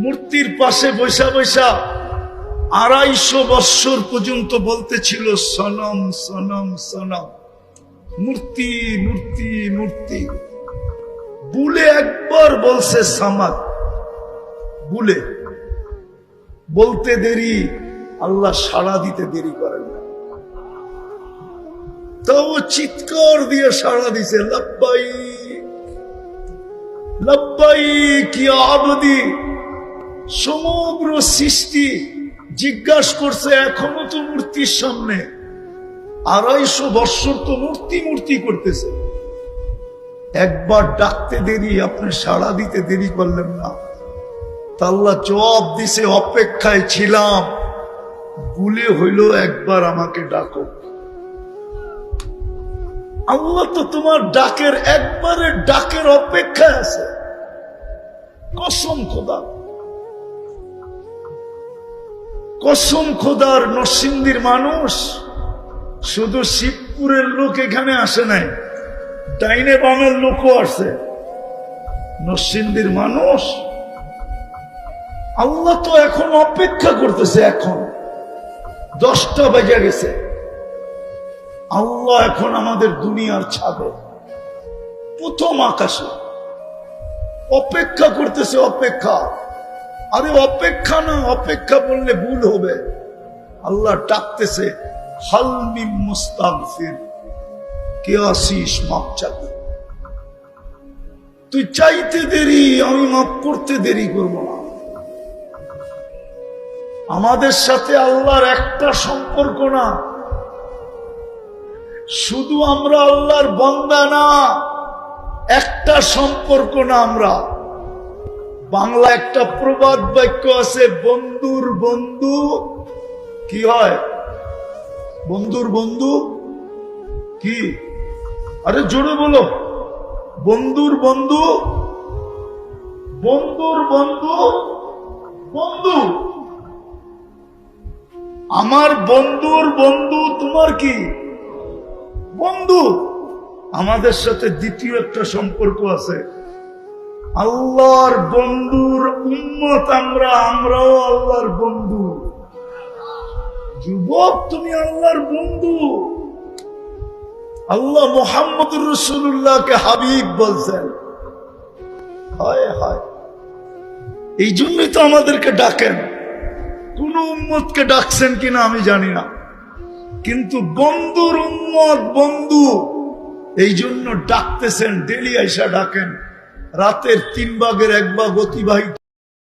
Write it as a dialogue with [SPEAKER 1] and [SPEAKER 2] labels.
[SPEAKER 1] মূর্তির পাশে বৈশা বৈশা 250 বৎসর পর্যন্ত বলতেছিল সনম সনম সনম, মূর্তি মূর্তি মূর্তি। বুলে একবার বলছে সামাদ, বুলে বলতে দেরি, আল্লাহ সাড়া দিতে দেরি করেন না। তাও চিৎকার দিয়ে সাড়া দিছে, লব্বাই লব্বাই কি আবদি। সমগ্র সৃষ্টি জিজ্ঞাসা করছে, এখনো তো মূর্তির সামনে 250 বৎসর তো মূর্তি মূর্তি করতেছে, একবার ডাকতে দেরি, আপনি সাড়া দিতে দেরি করলেন না। তা আল্লাহ জবাব দিছে, অপেক্ষায় ছিলাম, ভুলে হইল একবার আমাকে ডাকো। আল্লাহ তো তোমার ডাকের, একবারের ডাকের অপেক্ষায় আছে। কসম খোদা, কসম খোদার, নরসিংদীর মানুষ, শুধু শিবপুরের লোক এখানে আসে নাই, ডাইনে বামের লোকও আসে। নরসিংদীর মানুষ, আল্লাহ তো এখন অপেক্ষা করতেছে। এখন 10টা বেজে গেছে, আল্লাহ এখন আমাদের দুনিয়ার ছাদে প্রথম আকাশে অপেক্ষা করতেছে। অপেক্ষা, আরে অপেক্ষা না, অপেক্ষা বললে ভুল হবে। আল্লাহ ডাকতেছে, হাল মিন মুস্তাগফির, কে আসিস মাপ চাইতে। তুই চাইতে দেরি, আমি মাপ করতে দেরি করবো না। আমাদের সাথে আল্লাহর একটা সম্পর্ক না, শুধু আমরা আল্লাহর বান্দা না, একটা সম্পর্ক না। আমরা বাংলা একটা প্রবাদ বাক্য আছে, বন্ধুর বন্ধু কি হয়? বন্ধুর বন্ধু কি? আরে জোরে বলো, বন্ধুর বন্ধু, বন্ধুর বন্ধু, বন্ধু। আমার বন্ধুর বন্ধু তোমার কি বন্ধু? আমাদের সাথে দ্বিতীয় একটা সম্পর্ক আছে, আল্লাহর বন্ধুর উম্মত আমরা, আমরাও আল্লাহর বন্ধু। যুবক, তুমি আল্লাহর বন্ধু। আল্লাহ মুহাম্মদুর রাসূলুল্লাহকে হাবিব বলছেন। হায় হায়, এই জন্যই তো আমাদেরকে ডাকেন। কোন উম্মতকে ডাকছেন কিনা আমি জানি না, কিন্তু বন্ধুর উম্মত, বন্ধু, এই জন্য ডাকতেছেন। ডেলি আইসা ডাকেন, রাতের 3 ভাগের 1 ভাগ অতিবাহিত